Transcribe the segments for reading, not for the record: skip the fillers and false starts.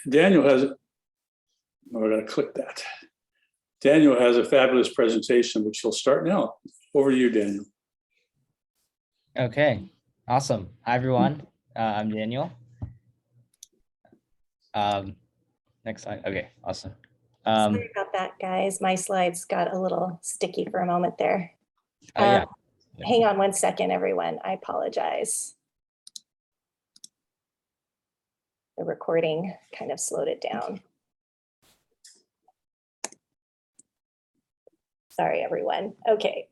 Daniel has, oh, we're going to click that. Daniel has a fabulous presentation, which he'll start now. Over to you, Daniel. Okay, awesome. Hi, everyone. I'm Daniel. Next slide. Okay, awesome. Sorry about that, guys. My slides got a little sticky for a moment there. Yeah. Hang on one second, everyone. I apologize. The recording kind of slowed it down. Sorry, everyone. Okay.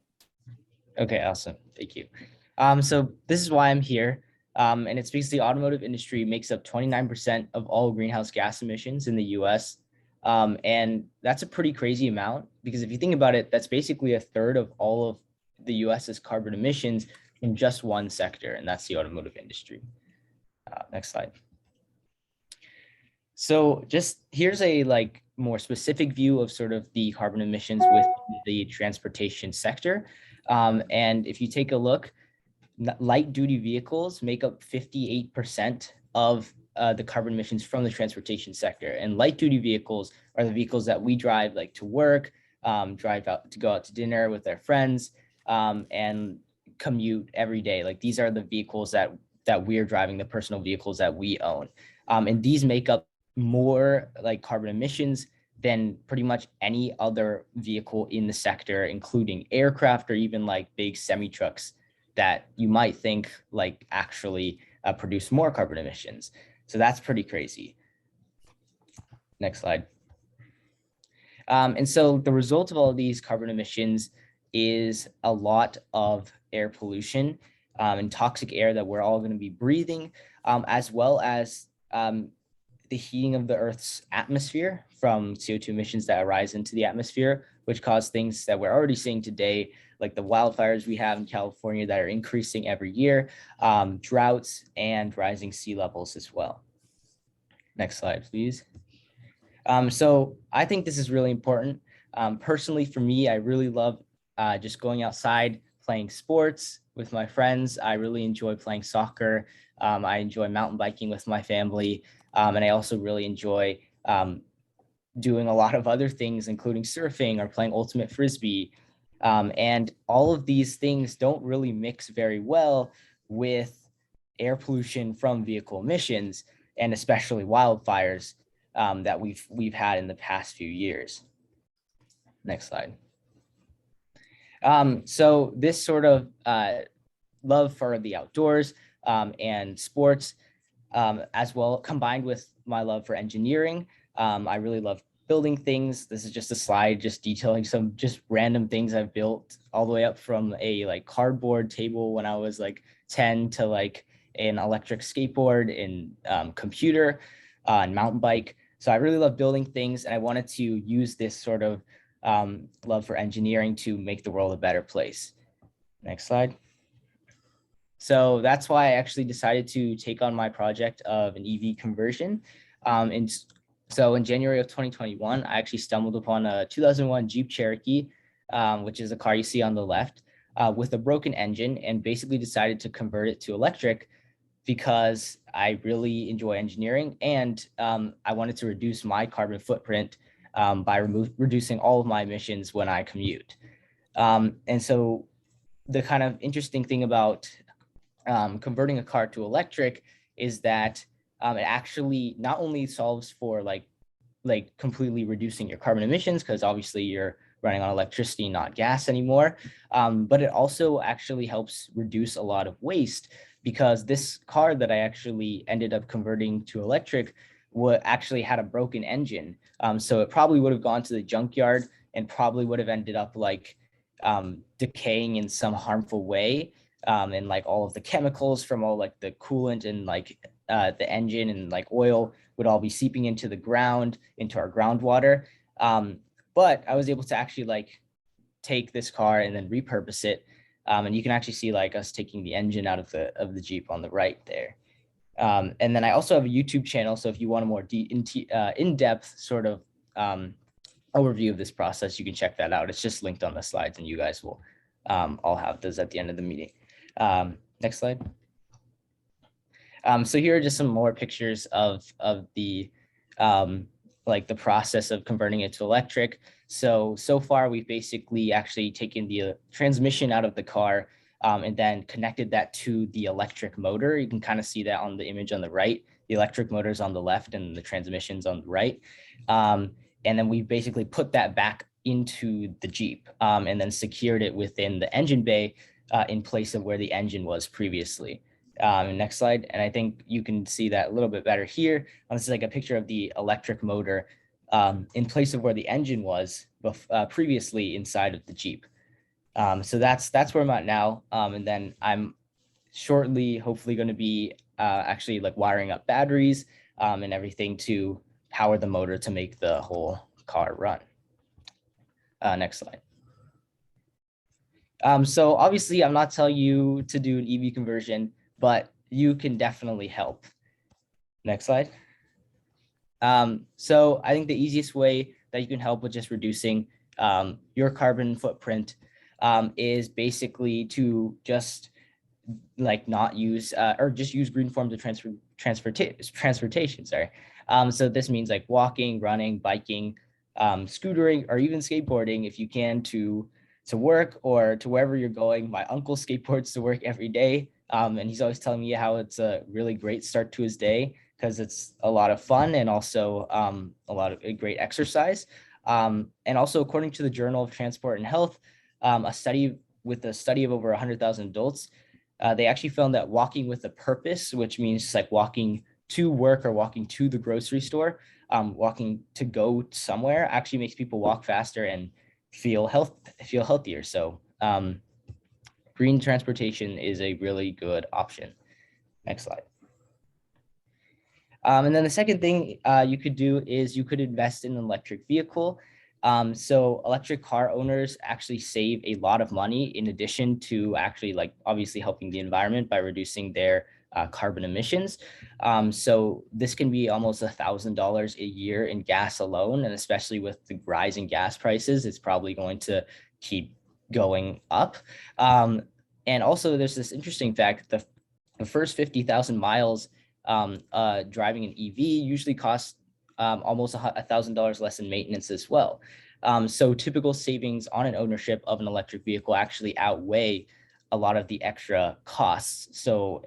Okay, awesome. Thank you. So this is why I'm here. And it's because the automotive industry makes up 29% of all greenhouse gas emissions in the US. And that's a pretty crazy amount because if you think about it, that's basically a third of all of the US's carbon emissions in just one sector, and that's the automotive industry. Next slide. So just here's a more specific view of sort of the carbon emissions with the transportation sector. And if you take a look, light duty vehicles make up 58% of the carbon emissions from the transportation sector. And light duty vehicles are the vehicles that we drive like to work, drive out to go out to dinner with our friends, and commute every day. Like these are the vehicles that we're driving, the personal vehicles that we own. And these make up more like carbon emissions than pretty much any other vehicle in the sector, including aircraft or even like big semi trucks that you might think like actually produce more carbon emissions. So that's pretty crazy. Next slide. And so the result of all of these carbon emissions is a lot of air pollution and toxic air that we're all going to be breathing, as well as the heating of the Earth's atmosphere from CO2 emissions that arise into the atmosphere, which cause things that we're already seeing today, like the wildfires we have in California that are increasing every year, droughts, and rising sea levels as well. Next slide, please. So I think this is really important. Personally, for me, I really love just going outside, playing sports with my friends. I really enjoy playing soccer. I enjoy mountain biking with my family. And I also really enjoy doing a lot of other things, including surfing or playing ultimate frisbee. And all of these things don't really mix very well with air pollution from vehicle emissions, and especially wildfires that we've had in the past few years. Next slide. So this sort of love for the outdoors and sports, as well, combined with my love for engineering. I really love building things. This is just a slide just detailing some just random things I've built, all the way up from a like cardboard table when I was like 10 to like an electric skateboard and computer and mountain bike. So I really love building things, and I wanted to use this sort of love for engineering to make the world a better place. Next slide. So that's why I actually decided to take on my project of an EV conversion. And so in January of 2021, I actually stumbled upon a 2001 Jeep Cherokee, which is the car you see on the left, with a broken engine, and basically decided to convert it to electric because I really enjoy engineering, and I wanted to reduce my carbon footprint by reducing all of my emissions when I commute. And so the kind of interesting thing about converting a car to electric is that it actually not only solves for like completely reducing your carbon emissions, because obviously you're running on electricity, not gas anymore, but it also actually helps reduce a lot of waste, because this car that I actually ended up converting to electric actually had a broken engine. So it probably would have gone to the junkyard and probably would have ended up like decaying in some harmful way. And like all of the chemicals from all like the coolant and like the engine and like oil would all be seeping into the ground, into our groundwater. But I was able to actually like take this car and then repurpose it. And you can actually see like us taking the engine out of the Jeep on the right there. And then I also have a YouTube channel. So if you want a more in-depth sort of overview of this process, you can check that out. It's just linked on the slides, and you guys will all have those at the end of the meeting. Next slide. So here are just some more pictures of the like the process of converting it to electric. So far we've basically actually taken the transmission out of the car and then connected that to the electric motor. You can kind of see that on the image on the right. The electric motor is on the left and the transmission's on the right. And then we basically put that back into the Jeep and then secured it within the engine bay in place of where the engine was previously. Next slide. And I think you can see that a little bit better here. This is like a picture of the electric motor in place of where the engine was previously inside of the Jeep. So that's where I'm at now. And then I'm shortly, hopefully going to be actually like wiring up batteries and everything to power the motor to make the whole car run. Next slide. So obviously I'm not telling you to do an EV conversion, but you can definitely help. Next slide. So I think the easiest way that you can help with just reducing your carbon footprint is basically to just like not use or just use green forms of transportation. Sorry. So this means like walking, running, biking, scootering, or even skateboarding if you can to work or to wherever you're going. My uncle skateboards to work every day. And he's always telling me how it's a really great start to his day because it's a lot of fun and also a lot of great exercise. And also, according to the Journal of Transport and Health, a study of over 100,000 adults, they actually found that walking with a purpose, which means like walking to work or walking to the grocery store, walking to go somewhere, actually makes people walk faster and feel healthier. So green transportation is a really good option. Next slide. And then the second thing you could do is you could invest in an electric vehicle. So electric car owners actually save a lot of money in addition to actually like obviously helping the environment by reducing their carbon emissions. So this can be almost $1,000 a year in gas alone. And especially with the rise in gas prices, it's probably going to keep going up. And also there's this interesting fact, the first 50,000 miles driving an EV usually costs almost $1,000 less in maintenance as well. So typical savings on an ownership of an electric vehicle actually outweigh a lot of the extra costs. So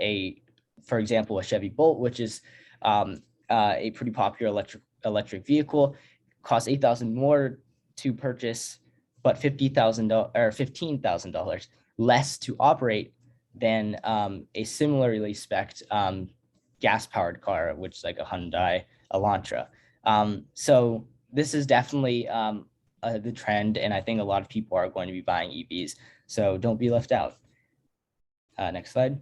for example, a Chevy Bolt, which is a pretty popular electric vehicle, costs $8,000 more to purchase, but $50,000 or $15,000 less to operate than a similarly spec'd gas-powered car, which is like a Hyundai Elantra. So this is definitely the trend, and I think a lot of people are going to be buying EVs. So don't be left out. Next slide.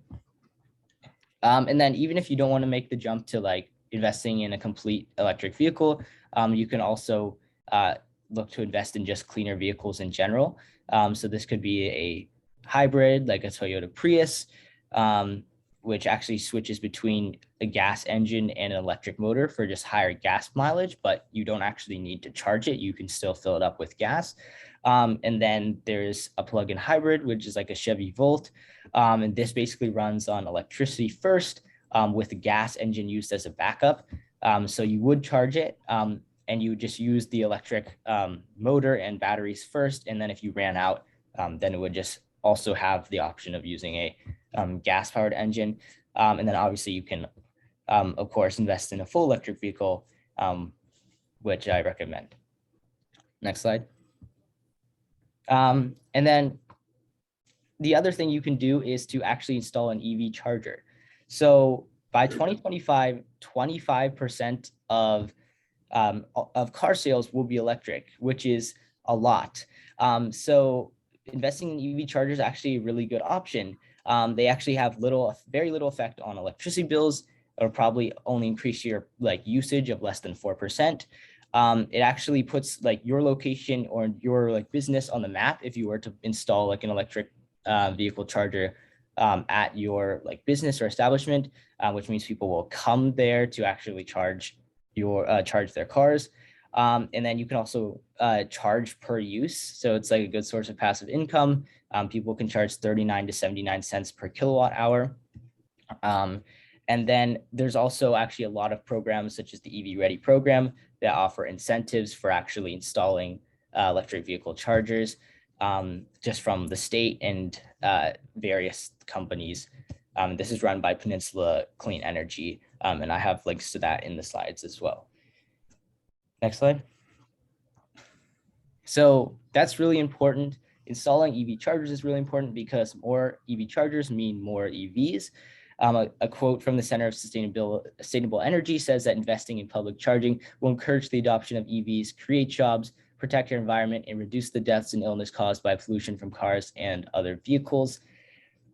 And then even if you don't want to make the jump to like investing in a complete electric vehicle, you can also look to invest in just cleaner vehicles in general. So this could be a hybrid like a Toyota Prius, which actually switches between a gas engine and an electric motor for just higher gas mileage, but you don't actually need to charge it. You can still fill it up with gas. And then there's a plug-in hybrid, which is like a Chevy Volt. And this basically runs on electricity first with the gas engine used as a backup. So you would charge it and you would just use the electric motor and batteries first. And then if you ran out, then it would just also have the option of using a gas-powered engine. And then obviously you can, of course, invest in a full electric vehicle, which I recommend. Next slide. And then the other thing you can do is to actually install an EV charger. So by 2025, 25% of car sales will be electric, which is a lot. So investing in EV chargers is actually a really good option. They actually have very little effect on electricity bills. It'll probably only increase your like usage of less than 4%. It actually puts like your location or your like business on the map if you were to install like an electric vehicle charger at your like business or establishment, which means people will come there to actually charge their cars. And then you can also charge per use. So it's like a good source of passive income. People can charge 39 to 79 cents per kilowatt hour. And then there's also actually a lot of programs such as the EV Ready program that offer incentives for actually installing electric vehicle chargers, just from the state and various companies. This is run by Peninsula Clean Energy, and I have links to that in the slides as well. Next slide. So that's really important. Installing EV chargers is really important because more EV chargers mean more EVs. A quote from the Center of Sustainable Energy says that investing in public charging will encourage the adoption of EVs, create jobs, protect our environment, and reduce the deaths and illness caused by pollution from cars and other vehicles.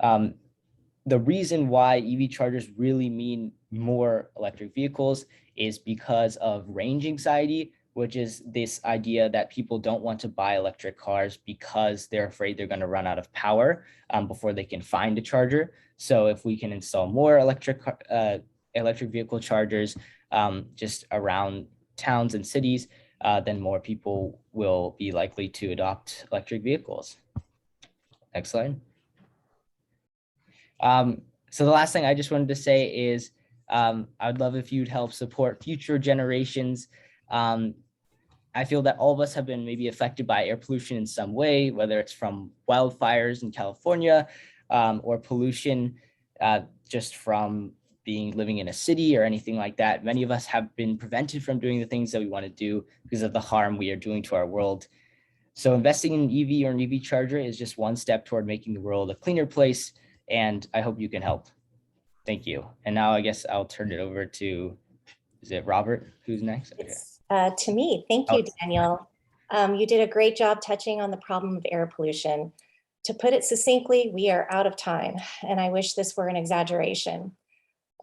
The reason why EV chargers really mean more electric vehicles is because of range anxiety, which is this idea that people don't want to buy electric cars because they're afraid they're going to run out of power before they can find a charger. So if we can install more electric vehicle chargers just around towns and cities, then more people will be likely to adopt electric vehicles. Next slide. So the last thing I just wanted to say is I'd love if you'd help support future generations. I feel that all of us have been maybe affected by air pollution in some way, whether it's from wildfires in California or pollution just from living in a city or anything like that. Many of us have been prevented from doing the things that we want to do because of the harm we are doing to our world. So investing in an EV or an EV charger is just one step toward making the world a cleaner place, and I hope you can help. Thank you. And now I guess I'll turn it over to, is it Robert who's next? Okay. It's to me. Thank you, Daniel. You did a great job touching on the problem of air pollution. To put it succinctly, we are out of time, and I wish this were an exaggeration.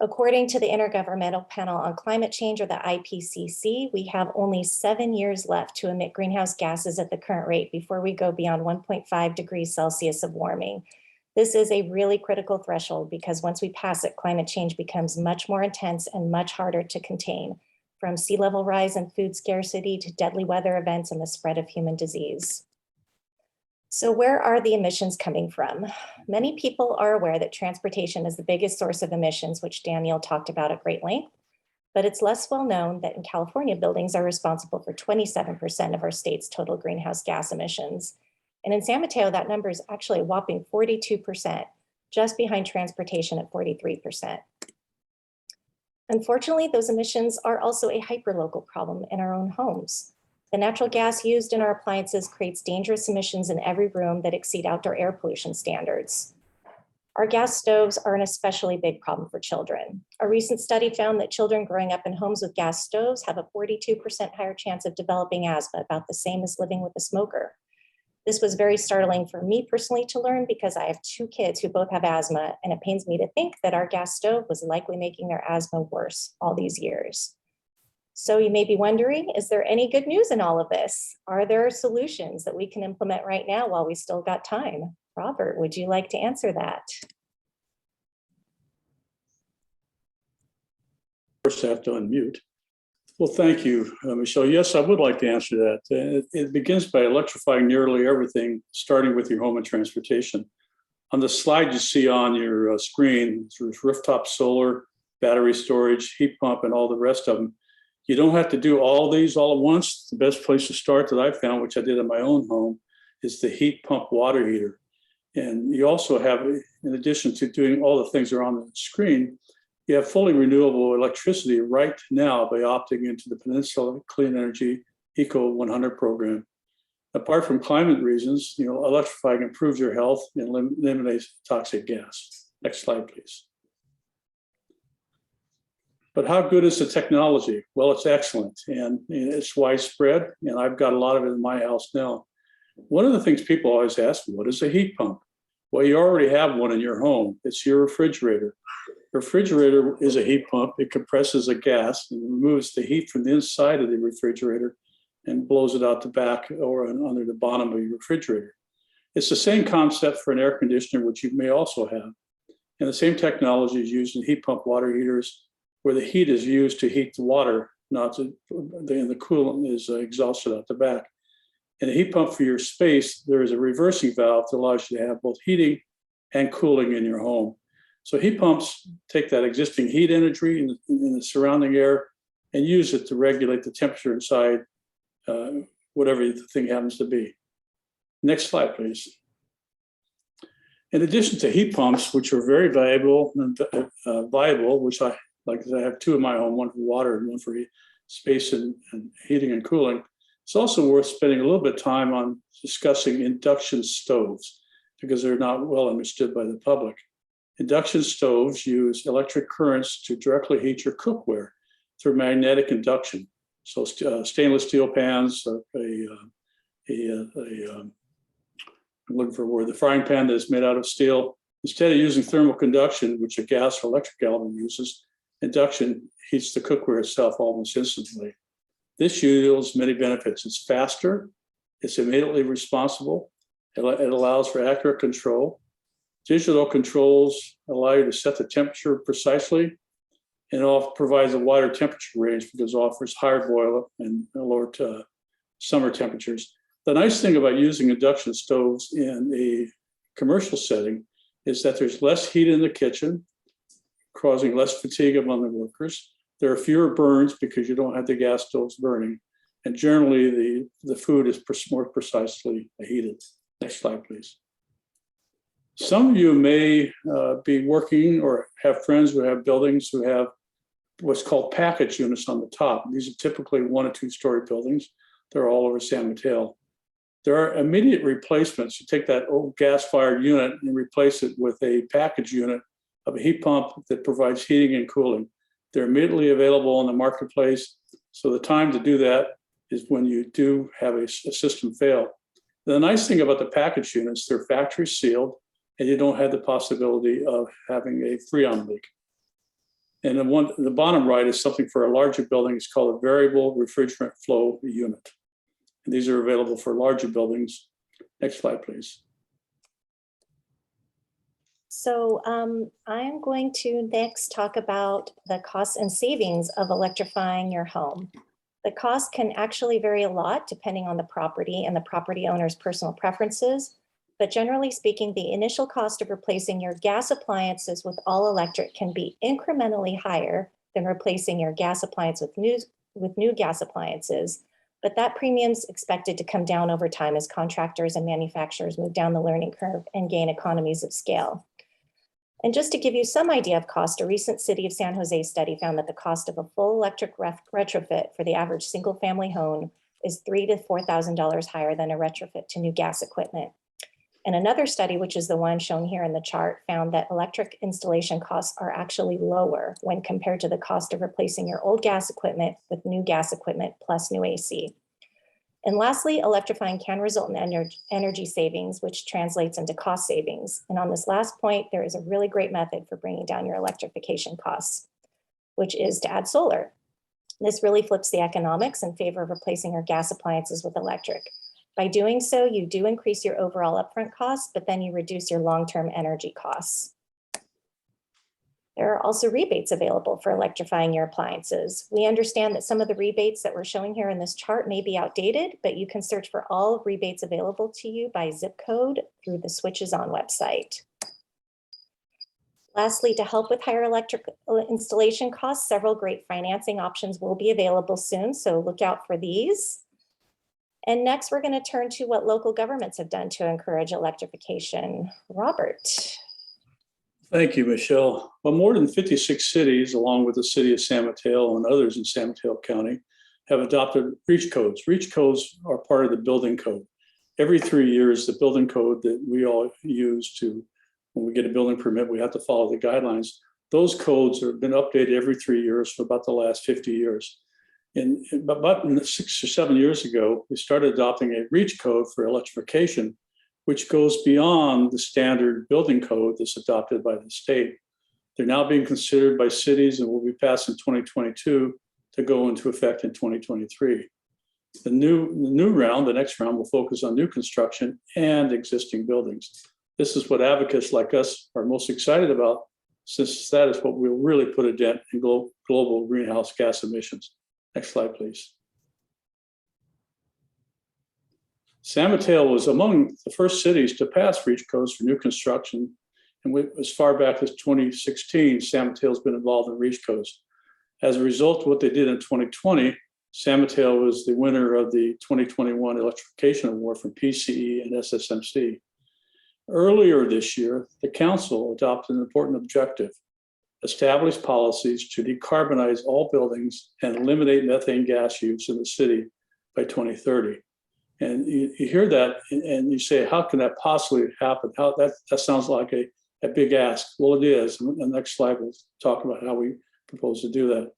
According to the Intergovernmental Panel on Climate Change, or the IPCC, we have only 7 years left to emit greenhouse gases at the current rate before we go beyond 1.5 degrees Celsius of warming. This is a really critical threshold because once we pass it, climate change becomes much more intense and much harder to contain, from sea level rise and food scarcity to deadly weather events and the spread of human disease. So where are the emissions coming from? Many people are aware that transportation is the biggest source of emissions, which Daniel talked about at great length, but it's less well known that in California, buildings are responsible for 27% of our state's total greenhouse gas emissions. And in San Mateo, that number is actually a whopping 42%, just behind transportation at 43%. Unfortunately, those emissions are also a hyperlocal problem in our own homes. The natural gas used in our appliances creates dangerous emissions in every room that exceed outdoor air pollution standards. Our gas stoves are an especially big problem for children. A recent study found that children growing up in homes with gas stoves have a 42% higher chance of developing asthma, about the same as living with a smoker. This was very startling for me personally to learn because I have 2 kids who both have asthma, and it pains me to think that our gas stove was likely making their asthma worse all these years. So you may be wondering, is there any good news in all of this? Are there solutions that we can implement right now while we still got time? Robert, would you like to answer that? First, I have to unmute. Well, thank you, Michelle. Yes, I would like to answer that. It begins by electrifying nearly everything, starting with your home and transportation. On the slide you see on your screen, there's rooftop solar, battery storage, heat pump, and all the rest of them. You don't have to do all these all at once. The best place to start that I found, which I did in my own home, is the heat pump water heater. And you also have, in addition to doing all the things that are on the screen, you have fully renewable electricity right now by opting into the Peninsula Clean Energy Eco 100 program. Apart from climate reasons, electrifying improves your health and eliminates toxic gas. Next slide, please. But how good is the technology? Well, it's excellent, and it's widespread, and I've got a lot of it in my house now. One of the things people always ask me, what is a heat pump? Well, you already have one in your home. It's your refrigerator. Refrigerator is a heat pump. It compresses a gas and removes the heat from the inside of the refrigerator and blows it out the back or under the bottom of your refrigerator. It's the same concept for an air conditioner, which you may also have. And the same technology is used in heat pump water heaters, where the heat is used to heat the water, not to, the coolant is exhausted out the back. In a heat pump for your space, there is a reversing valve that allows you to have both heating and cooling in your home. So heat pumps take that existing heat energy in the surrounding air and use it to regulate the temperature inside whatever the thing happens to be. Next slide, please. In addition to heat pumps, which are very valuable, which I have two in my home, one for water and one for space and heating and cooling. It's also worth spending a little bit of time on discussing induction stoves because they're not well understood by the public. Induction stoves use electric currents to directly heat your cookware through magnetic induction. So stainless steel pans, I'm looking for a word, the frying pan that is made out of steel, instead of using thermal conduction, which a gas or electric element uses, induction heats the cookware itself almost instantly. This yields many benefits. It's faster, it's immediately responsible, it allows for accurate control. Digital controls allow you to set the temperature precisely, and it provides a wider temperature range because it offers higher boil and lower summer temperatures. The nice thing about using induction stoves in a commercial setting is that there's less heat in the kitchen, causing less fatigue among the workers. There are fewer burns because you don't have the gas stoves burning. And generally, the food is more precisely heated. Next slide, please. Some of you may be working or have friends who have buildings who have what's called package units on the top. These are typically 1 or 2 story buildings. They're all over San Mateo. There are immediate replacements. You take that old gas-fired unit and replace it with a package unit of a heat pump that provides heating and cooling. They're immediately available in the marketplace. So the time to do that is when you do have a system fail. The nice thing about the package units, they're factory sealed and you don't have the possibility of having a freon leak. And the bottom right is something for a larger building. It's called a variable refrigerant flow unit. And these are available for larger buildings. Next slide, please. So I'm going to next talk about the costs and savings of electrifying your home. The cost can actually vary a lot depending on the property and the property owner's personal preferences. But generally speaking, the initial cost of replacing your gas appliances with all electric can be incrementally higher than replacing your gas appliance with new gas appliances. But that premium's expected to come down over time as contractors and manufacturers move down the learning curve and gain economies of scale. And just to give you some idea of cost, a recent City of San Jose study found that the cost of a full electric retrofit for the average single family home is $3,000 to $4,000 higher than a retrofit to new gas equipment. And another study, which is the one shown here in the chart, found that electric installation costs are actually lower when compared to the cost of replacing your old gas equipment with new gas equipment plus new AC. And lastly, electrifying can result in energy savings, which translates into cost savings. And on this last point, there is a really great method for bringing down your electrification costs, which is to add solar. This really flips the economics in favor of replacing your gas appliances with electric. By doing so, you do increase your overall upfront costs, but then you reduce your long-term energy costs. There are also rebates available for electrifying your appliances. We understand that some of the rebates that we're showing here in this chart may be outdated, but you can search for all rebates available to you by zip code through the Switches On website. Lastly, to help with higher electric installation costs, several great financing options will be available soon, so look out for these. And next, we're going to turn to what local governments have done to encourage electrification. Robert. Thank you, Michelle. Well, more than 56 cities, along with the city of San Mateo and others in San Mateo County, have adopted REACH codes. REACH codes are part of the building code. Every 3 years, the building code that we all use when we get a building permit, we have to follow the guidelines. Those codes have been updated every 3 years for about the last 50 years. About 6 or 7 years ago, we started adopting a REACH code for electrification, which goes beyond the standard building code that's adopted by the state. They're now being considered by cities and will be passed in 2022 to go into effect in 2023. The next round will focus on new construction and existing buildings. This is what advocates like us are most excited about, since that is what will really put a dent in global greenhouse gas emissions. Next slide, please. San Mateo was among the first cities to pass REACH codes for new construction And as far back as 2016, San Mateo's been involved in Reach Coast. As a result of what they did in 2020, San Mateo was the winner of the 2021 Electrification Award from PCE and SSMC. Earlier this year, the council adopted an important objective: establish policies to decarbonize all buildings and eliminate methane gas use in the city by 2030. And you hear that and you say, how can that possibly happen? How that sounds like a big ask. Well, it is. And the next slide will talk about how we propose to do that.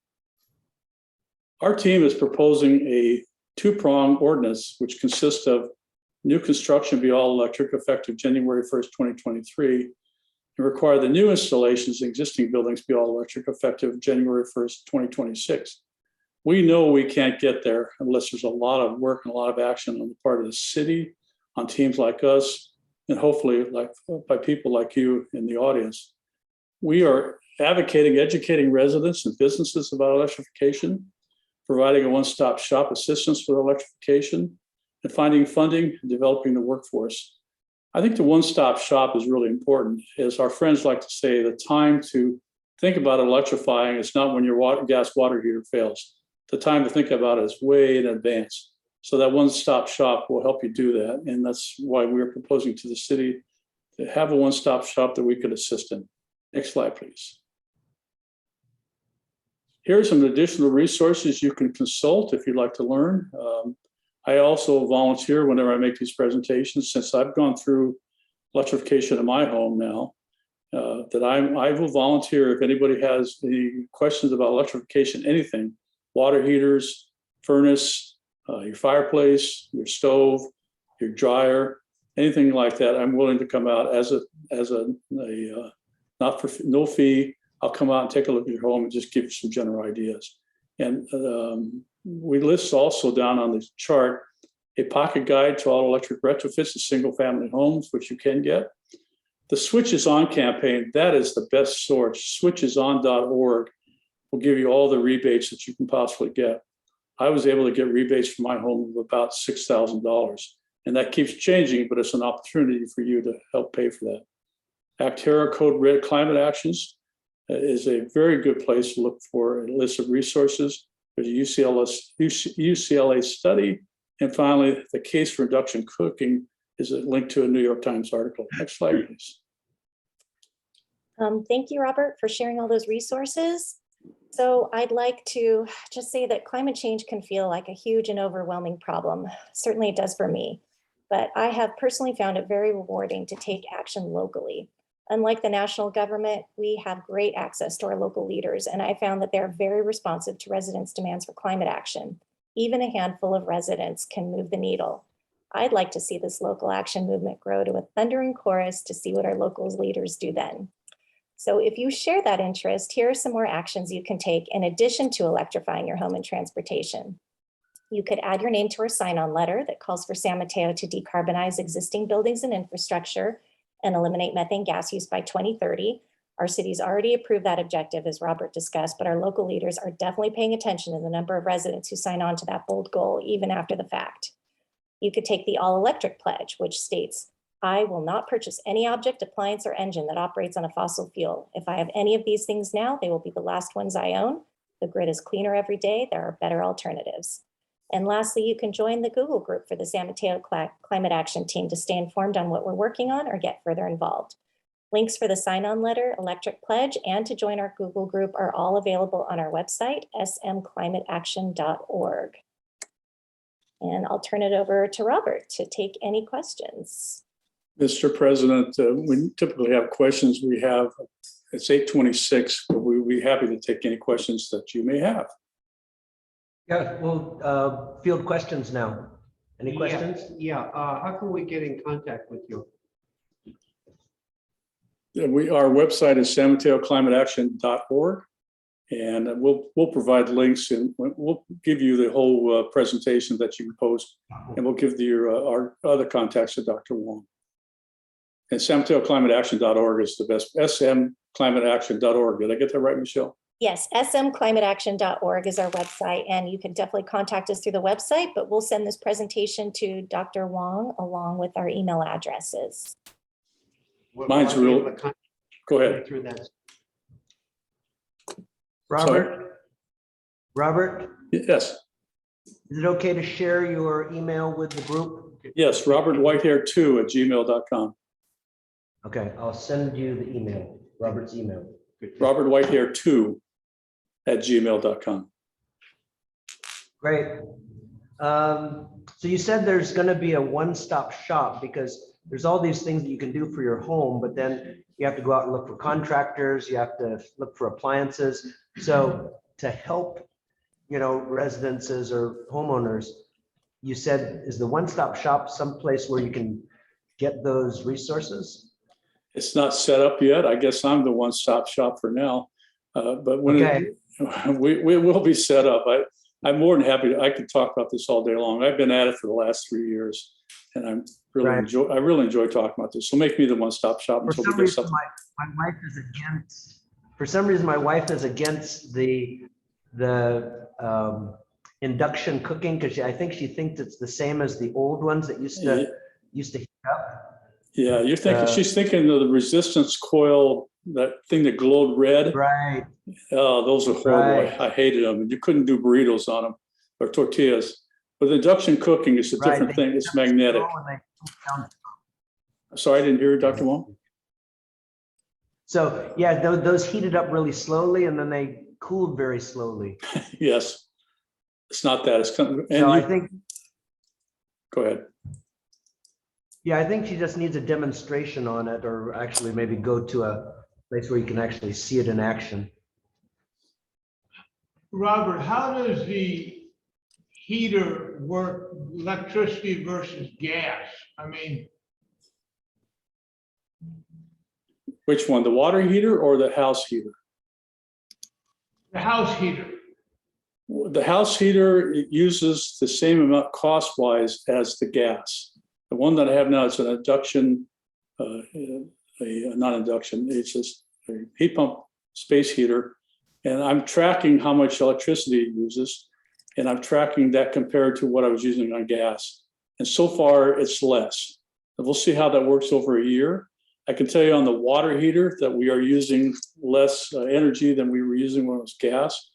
Our team is proposing a two-pronged ordinance, which consists of new construction be all electric effective January 1st, 2023, and require the new installations in existing buildings be all electric effective January 1st, 2026. We know we can't get there unless there's a lot of work and a lot of action on the part of the city, on teams like us, and hopefully by people like you in the audience. We are advocating, educating residents and businesses about electrification, providing a one-stop shop assistance for electrification, and finding funding and developing the workforce. I think the one-stop shop is really important. As our friends like to say, the time to think about electrifying is not when your gas water heater fails. The time to think about it is way in advance. So that one-stop shop will help you do that. And that's why we're proposing to the city to have a one-stop shop that we could assist in. Next slide, please. Here are some additional resources you can consult if you'd like to learn. I also volunteer whenever I make these presentations, since I've gone through electrification in my home now, that I will volunteer if anybody has any questions about electrification, anything, water heaters, furnace, your fireplace, your stove, your dryer, anything like that. I'm willing to come out as a not for no fee. I'll come out and take a look at your home and just give you some general ideas. And we list also down on the chart a pocket guide to all electric retrofits of single family homes, which you can get. The Switches On campaign, that is the best source. Switcheson.org will give you all the rebates that you can possibly get. I was able to get rebates for my home of about $6,000. And that keeps changing, but it's an opportunity for you to help pay for that. Actera Code Red Climate Actions is a very good place to look for a list of resources. There's a UCLA study. And finally, the case for induction cooking is a link to a New York Times article. Next slide, please. Thank you, Robert, for sharing all those resources. So I'd like to just say that climate change can feel like a huge and overwhelming problem. Certainly it does for me, but I have personally found it very rewarding to take action locally. Unlike the national government, we have great access to our local leaders, and I found that they're very responsive to residents' demands for climate action. Even a handful of residents can move the needle. I'd like to see this local action movement grow to a thundering chorus to see what our local leaders do then. So if you share that interest, here are some more actions you can take in addition to electrifying your home and transportation. You could add your name to our sign-on letter that calls for San Mateo to decarbonize existing buildings and infrastructure and eliminate methane gas use by 2030. Our city's already approved that objective, as Robert discussed, but our local leaders are definitely paying attention to the number of residents who sign on to that bold goal, even after the fact. You could take the all-electric pledge, which states, I will not purchase any object, appliance, or engine that operates on a fossil fuel. If I have any of these things now, they will be the last ones I own. The grid is cleaner every day. There are better alternatives. And lastly, you can join the Google group for the San Mateo Climate Action Team to stay informed on what we're working on or get further involved. Links for the sign-on letter, electric pledge, and to join our Google group are all available on our website, smclimateaction.org. And I'll turn it over to Robert to take any questions. Mr. President, we typically have questions. It's 8:26, but we'd be happy to take any questions that you may have. Yeah, we'll field questions now. Any questions? Yeah, how can we get in contact with you? Our website is sanmateoclimateaction.org, and we'll provide links, and we'll give you the whole presentation that you can post, and we'll give our other contacts to Dr. Wong. And sanmateoclimateaction.org is the best. smclimateaction.org. Did I get that right, Michelle? Yes, smclimateaction.org is our website, and you can definitely contact us through the website, but we'll send this presentation to Dr. Wong along with our email addresses. Mine's real. Go ahead. through that. Robert, Yes, is it okay to share your email with the group? yes, robertwhitehair2@gmail.com. Okay, I'll send you the email, Robert's email. robertwhitehair2@gmail.com. Great. So you said there's going to be a one-stop shop because there's all these things that you can do for your home, but then you have to go out and look for contractors, you have to look for appliances. So to help, residences or homeowners, you said, is the one-stop shop someplace where you can get those resources? It's not set up yet. I guess I'm the one-stop shop for now. But when Okay. we will be set up. I'm more than happy. I could talk about this all day long. I've been at it for the last 3 years, and I really enjoy talking about this. So make me the one-stop shop For until some we get reason, something. my wife is against. For some reason, my wife is against the induction cooking because I think she thinks it's the same as the old ones that used to heat up. Yeah, you're thinking she's thinking of the resistance coil, that thing that glowed red. Right. Oh, those are horrible. Right. I hated them. And you couldn't do burritos on them or tortillas. But induction cooking is a different thing. It's magnetic. Sorry, I didn't hear you, Dr. Wong. So yeah, those heated up really slowly and then they cooled very slowly. Yes, it's not that. It's coming. So I think, Go ahead. yeah, I think she just needs a demonstration on it, or actually maybe go to a place where you can actually see it in action. Robert, how does the heater work, electricity versus gas? I mean, Which one, the water heater or the house heater? the house heater. The house heater uses the same amount cost-wise as the gas. The one that I have now is an induction, not induction, it's just a heat pump space heater. And I'm tracking how much electricity it uses. And I'm tracking that compared to what I was using on gas. And so far it's less. And we'll see how that works over a year. I can tell you on the water heater that we are using less energy than we were using when it was gas.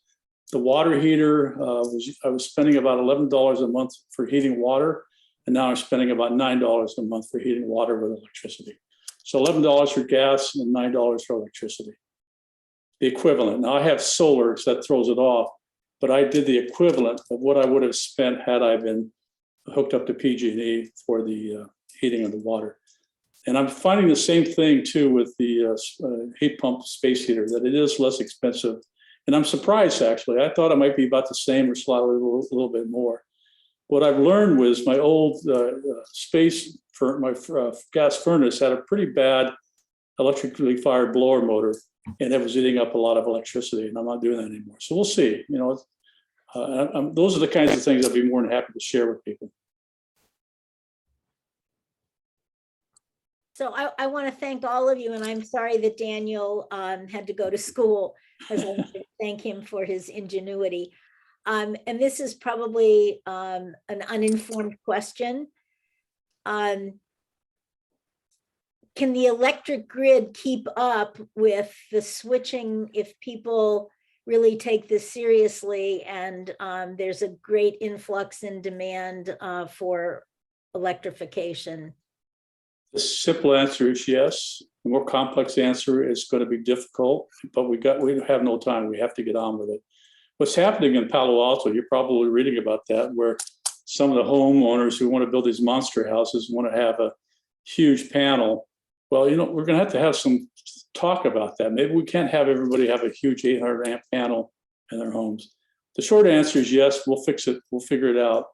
The water heater, I was spending about $11 a month for heating water. And now I'm spending about $9 a month for heating water with electricity. So $11 for gas and $9 for electricity. The equivalent. Now I have solar, so that throws it off, but I did the equivalent of what I would have spent had I been hooked up to PG&E for the heating of the water. And I'm finding the same thing too with the heat pump space heater, that it is less expensive. And I'm surprised, actually. I thought it might be about the same or slightly a little bit more. What I've learned was my old gas furnace had a pretty bad electrically fired blower motor, and it was eating up a lot of electricity, and I'm not doing that anymore. So we'll see. Those are the kinds of things I'd be more than happy to share with people. So I want to thank all of you, and I'm sorry that Daniel had to go to school, as I want to thank him for his ingenuity. And this is probably an uninformed question. Can the electric grid keep up with the switching if people really take this seriously and there's a great influx in demand for electrification? The simple answer is yes. The more complex answer is going to be difficult, but we have no time. We have to get on with it. What's happening in Palo Alto, you're probably reading about that, where some of the homeowners who want to build these monster houses want to have a huge panel. Well, we're going to have some talk about that. Maybe we can't have everybody have a huge 800 amp panel in their homes. The short answer is yes, we'll fix it. We'll figure it out.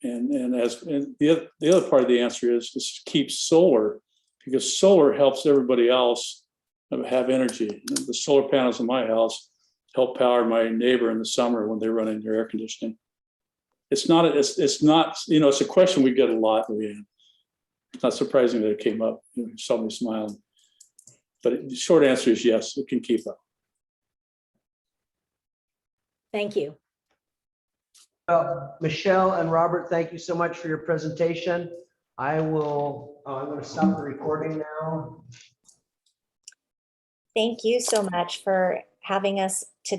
And the other part of the answer is just keep solar, because solar helps everybody else have energy. The solar panels in my house help power my neighbor in the summer when they're running their air conditioning. It's not, it's a question we get a lot, Leanne. It's not surprising that it came up. You saw me smiling. But the short answer is yes, it can keep up. Thank you. Michelle and Robert, thank you so much for your presentation. I'm going to stop the recording now. Thank you so much for having us today.